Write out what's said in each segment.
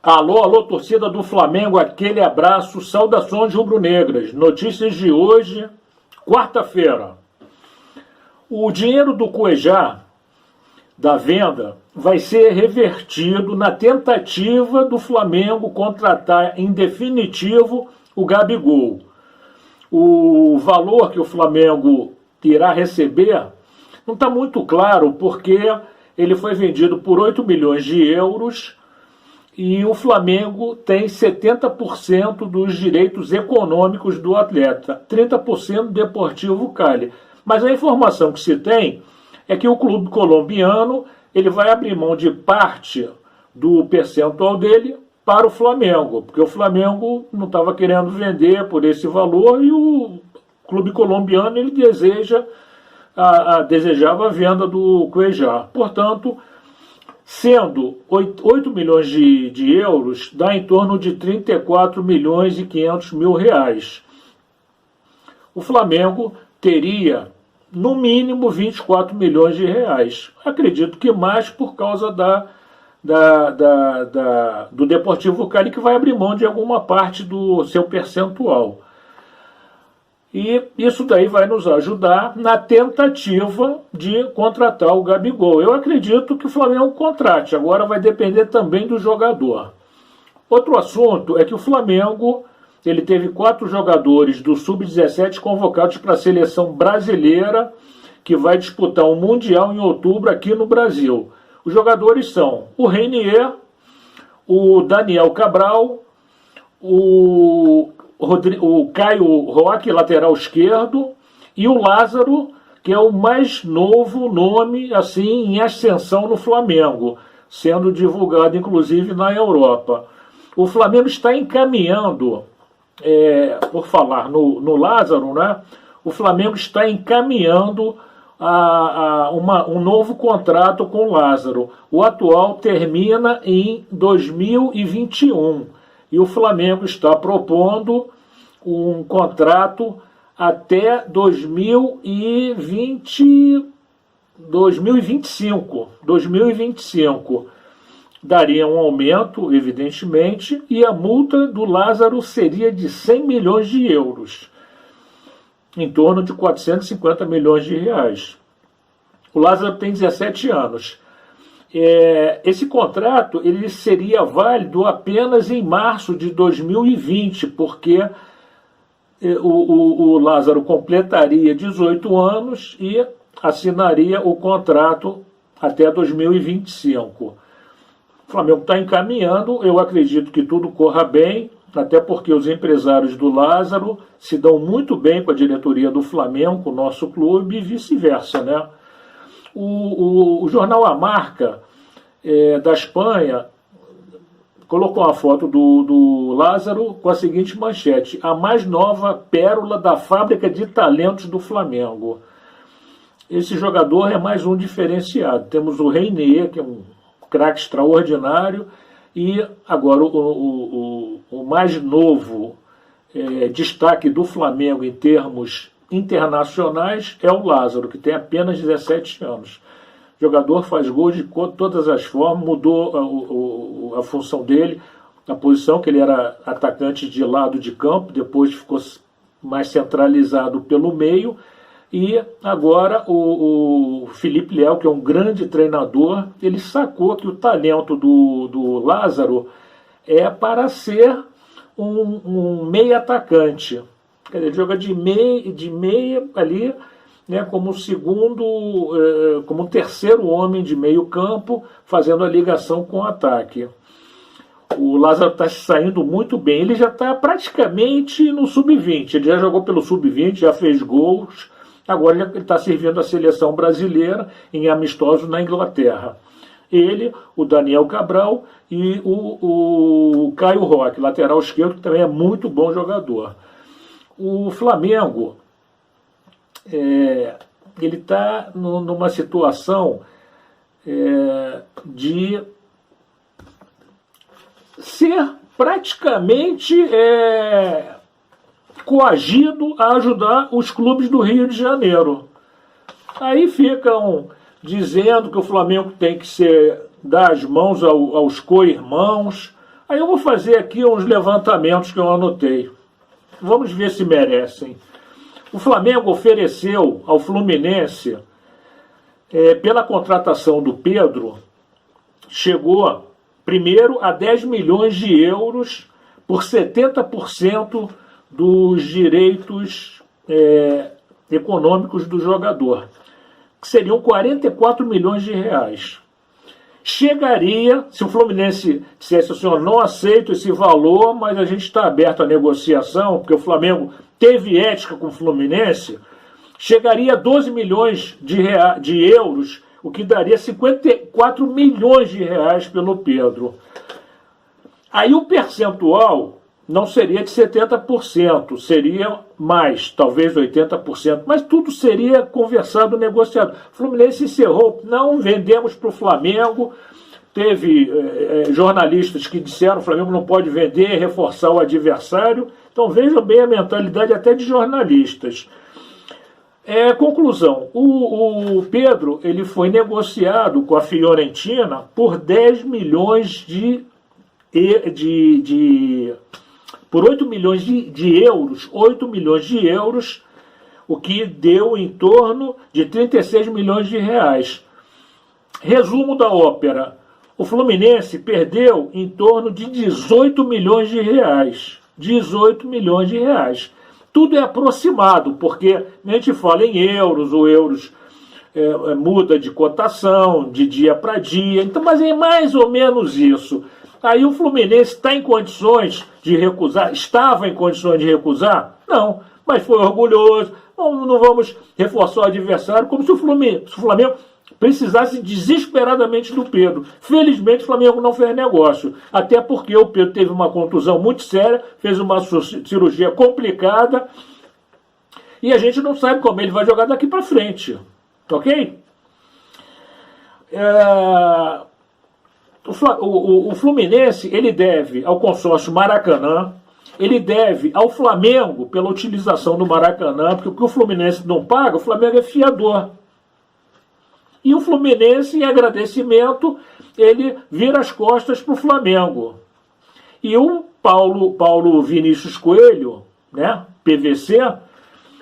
Alô, alô, torcida do Flamengo, aquele abraço, saudações rubro-negras. Notícias de hoje, quarta-feira. O dinheiro do Cuejá, da venda, vai ser revertido na tentativa do Flamengo contratar em definitivo o Gabigol. O valor que o Flamengo irá receber não está muito claro, porque ele foi vendido por 8 milhões de euros e o Flamengo tem 70% dos direitos econômicos do atleta, 30% do Deportivo Cali. Mas a informação que se tem é que o clube colombiano ele vai abrir mão de parte do percentual dele para o Flamengo, porque o Flamengo não estava querendo vender por esse valor e o clube colombiano ele desejava a venda do Cuejá. Portanto, sendo 8 milhões de euros, dá em torno de 34 milhões e 500 mil reais. O Flamengo teria, no mínimo, 24 milhões de reais. Acredito que mais por causa do Deportivo Cali, que vai abrir mão de alguma parte do seu percentual. E isso daí vai nos ajudar na tentativa de contratar o Gabigol. Eu acredito que o Flamengo contrate, agora vai depender também do jogador. Outro assunto é que o Flamengo ele teve 4 jogadores do Sub-17 convocados para a seleção brasileira, que vai disputar o Mundial em outubro aqui no Brasil. Os jogadores são o Reinier, o Daniel Cabral, o Caio Roque, lateral esquerdo, e o Lázaro, que é o mais novo nome assim em ascensão no Flamengo, sendo divulgado inclusive na Europa. O Flamengo está encaminhando, por falar no Lázaro, né? O Flamengo está encaminhando um novo contrato com o Lázaro. O atual termina em 2021 e o Flamengo está propondo um contrato até 2025. Daria um aumento, evidentemente, e a multa do Lázaro seria de 100 milhões de euros, em torno de 450 milhões de reais. O Lázaro tem 17 anos. Esse contrato ele seria válido apenas em março de 2020, porque o Lázaro completaria 18 anos e assinaria o contrato até 2025. O Flamengo está encaminhando, eu acredito que tudo corra bem, até porque os empresários do Lázaro se dão muito bem com a diretoria do Flamengo, com o nosso clube, e vice-versa, né? O jornal A Marca, da Espanha, colocou uma foto do Lázaro com a seguinte manchete: a mais nova pérola da fábrica de talentos do Flamengo. Esse jogador é mais um diferenciado. Temos o Reinier, que é um craque extraordinário, e agora o mais novo destaque do Flamengo em termos internacionais é o Lázaro, que tem apenas 17 anos. O jogador faz gols de todas as formas, mudou a função dele, a posição, que ele era atacante de lado de campo, depois ficou mais centralizado pelo meio, e agora o Felipe Léo, que é um grande treinador, ele sacou que o talento do Lázaro é para ser um meia atacante. Quer dizer, ele joga de meia ali, né, como um terceiro homem de meio campo, fazendo a ligação com o ataque. O Lázaro está saindo muito bem, ele já está praticamente no sub-20, ele já jogou pelo sub-20, já fez gols, agora ele está servindo a seleção brasileira em amistosos na Inglaterra. Ele, o Daniel Cabral e o Caio Roque, lateral esquerdo, que também é muito bom jogador. O Flamengo ele está numa situação de ser praticamente coagido a ajudar os clubes do Rio de Janeiro. Aí ficam dizendo que o Flamengo tem que dar as mãos aos co-irmãos, Aí eu vou fazer aqui uns levantamentos que eu anotei. Vamos ver se merecem. O Flamengo ofereceu ao Fluminense, pela contratação do Pedro, chegou primeiro a 10 milhões de euros por 70% dos direitos econômicos do jogador, que seriam 44 milhões de reais. Chegaria, se o Fluminense dissesse assim, não aceito esse valor, mas a gente está aberto à negociação, porque o Flamengo teve ética com o Fluminense, chegaria a 12 milhões de euros, o que daria 54 milhões de reais pelo Pedro. Aí o percentual não seria de 70%, seria mais, talvez 80%, mas tudo seria conversado, negociado. O Fluminense encerrou, não vendemos para o Flamengo, teve jornalistas que disseram que o Flamengo não pode vender, reforçar o adversário, então vejam bem a mentalidade até de jornalistas. Conclusão, o Pedro ele foi negociado com a Fiorentina por 10 milhões por 8 milhões de euros, 8 milhões de euros, o que deu em torno de 36 milhões de reais. Resumo da ópera, o Fluminense perdeu em torno de 18 milhões de reais. 18 milhões de reais. Tudo é aproximado, porque a gente fala em euros, o euros muda de cotação, de dia para dia, então, mas é mais ou menos isso. Aí o Fluminense está em condições de recusar? Estava em condições de recusar? Não, mas foi orgulhoso. Não vamos reforçar o adversário, como se o Flamengo precisasse desesperadamente do Pedro. Felizmente o Flamengo não fez negócio, até porque o Pedro teve uma contusão muito séria, fez uma cirurgia complicada, e a gente não sabe como ele vai jogar daqui para frente. Ok? O Fluminense ele deve ao consórcio Maracanã, ele deve ao Flamengo pela utilização do Maracanã, porque o que o Fluminense não paga, o Flamengo é fiador. E o Fluminense, em agradecimento, ele vira as costas para o Flamengo. E o Paulo Vinícius Coelho, né, PVC,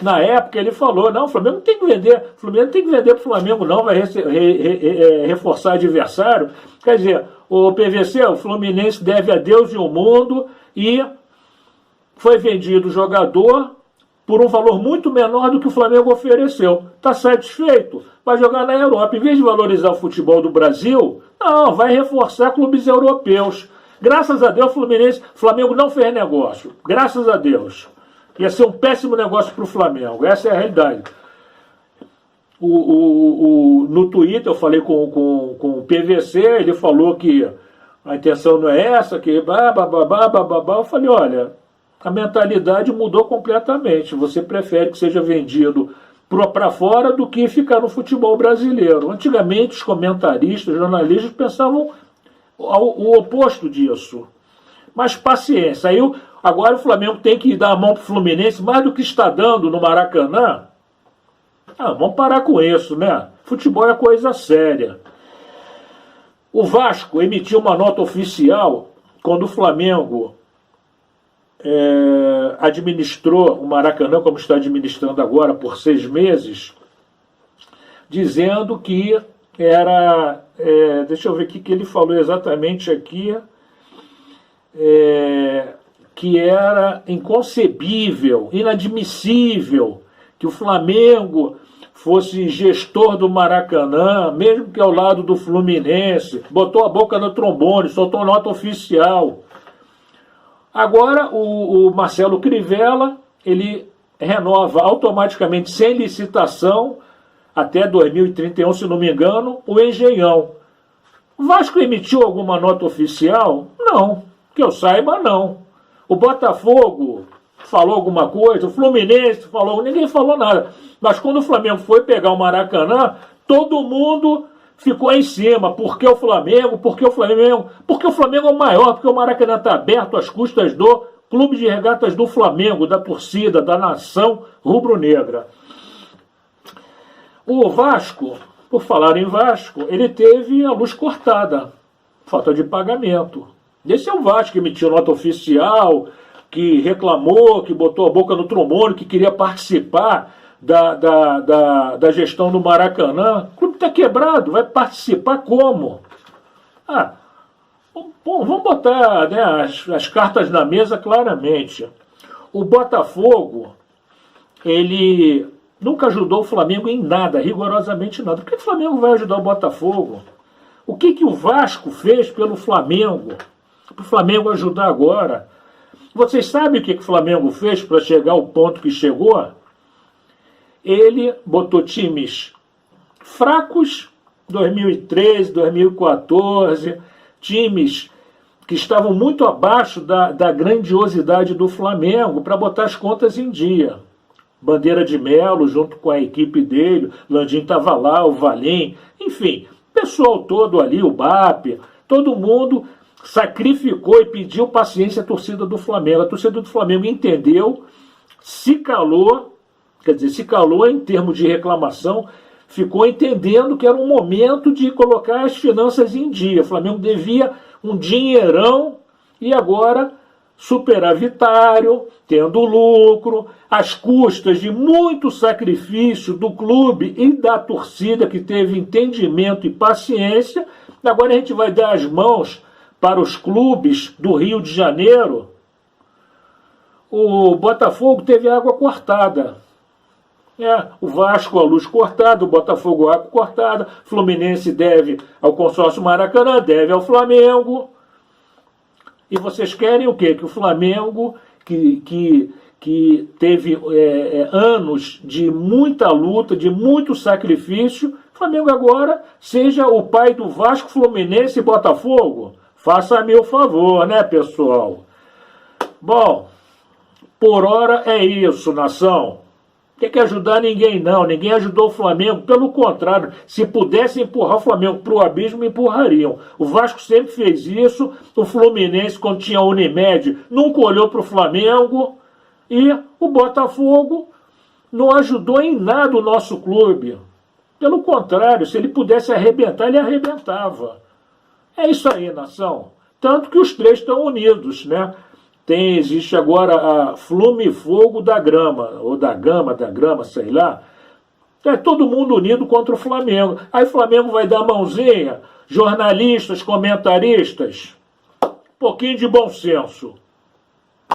na época ele falou, não, o Flamengo não tem que vender, o Flamengo não tem que vender para o Flamengo não, vai reforçar adversário. Quer dizer, o PVC, o Fluminense deve a Deus e ao mundo, e foi vendido o jogador por um valor muito menor do que o Flamengo ofereceu. Está satisfeito? Vai jogar na Europa. Em vez de valorizar o futebol do Brasil, não, vai reforçar clubes europeus. Graças a Deus, o Flamengo não fez negócio. Graças a Deus. Ia ser um péssimo negócio para o Flamengo. Essa é a realidade. No Twitter eu falei com o PVC, ele falou que a intenção não é essa, que eu falei, olha, a mentalidade mudou completamente. Você prefere que seja vendido para fora do que ficar no futebol brasileiro. Antigamente os comentaristas, jornalistas pensavam o oposto disso. Mas paciência. Agora o Flamengo tem que dar a mão para o Fluminense mais do que está dando no Maracanã. Vamos parar com isso, né? Futebol é coisa séria. O Vasco emitiu uma nota oficial quando o Flamengo administrou o Maracanã, como está administrando agora por 6 meses, dizendo que era... deixa eu ver o que ele falou exatamente aqui. Que era inconcebível, inadmissível que o Flamengo fosse gestor do Maracanã, mesmo que ao lado do Fluminense, botou a boca no trombone, soltou nota oficial. Agora o Marcelo Crivella, ele renova automaticamente, sem licitação, até 2031, se não me engano, o Engenhão. O Vasco emitiu alguma nota oficial? Não, que eu saiba não. O Botafogo falou alguma coisa, o Fluminense falou, ninguém falou nada. Mas quando o Flamengo foi pegar o Maracanã, todo mundo ficou em cima. Por que o Flamengo? Por que o Flamengo? Porque o Flamengo é o maior, porque o Maracanã está aberto às custas do Clube de Regatas do Flamengo, da torcida, da nação rubro-negra. O Vasco, por falar em Vasco, ele teve a luz cortada, falta de pagamento. Esse é o Vasco que emitiu nota oficial, que reclamou, que botou a boca no trombone, que queria participar da gestão do Maracanã. O clube está quebrado, vai participar como? Vamos botar, né, as cartas na mesa claramente. O Botafogo, ele nunca ajudou o Flamengo em nada, rigorosamente nada. Por que o Flamengo vai ajudar o Botafogo? O que o Vasco fez pelo Flamengo? Para o Flamengo ajudar agora. Vocês sabem o que o Flamengo fez para chegar ao ponto que chegou? Ele botou times fracos, 2013, 2014, times que estavam muito abaixo da grandiosidade do Flamengo, para botar as contas em dia. Bandeira de Melo, junto com a equipe dele, Landim estava lá, o Valim, enfim, o pessoal todo ali, o BAP, todo mundo sacrificou e pediu paciência à torcida do Flamengo. A torcida do Flamengo entendeu, se calou, quer dizer, se calou em termos de reclamação, ficou entendendo que era um momento de colocar as finanças em dia. O Flamengo devia um dinheirão e agora superavitário, tendo lucro, às custas de muito sacrifício do clube e da torcida que teve entendimento e paciência. Agora a gente vai dar as mãos para os clubes do Rio de Janeiro. O Botafogo teve água cortada. O Vasco a luz cortada, o Botafogo a água cortada, Fluminense deve ao consórcio Maracanã, deve ao Flamengo. E vocês querem o quê? Que o Flamengo, que teve anos de muita luta, de muito sacrifício, o Flamengo agora seja o pai do Vasco, Fluminense e Botafogo? Faça-me o favor, né, pessoal? Bom, por hora é isso, nação. Tem que ajudar ninguém, não. Ninguém ajudou o Flamengo. Pelo contrário, se pudesse empurrar o Flamengo para o abismo, empurrariam. O Vasco sempre fez isso. O Fluminense, quando tinha a Unimed, nunca olhou para o Flamengo. E o Botafogo não ajudou em nada o nosso clube. Pelo contrário, se ele pudesse arrebentar, ele arrebentava. É isso aí, nação. Tanto que os três estão unidos, né? Existe agora a Flume Fogo da Grama, ou da Grama, sei lá. É todo mundo unido contra o Flamengo. Aí o Flamengo vai dar mãozinha, jornalistas, comentaristas, um pouquinho de bom senso.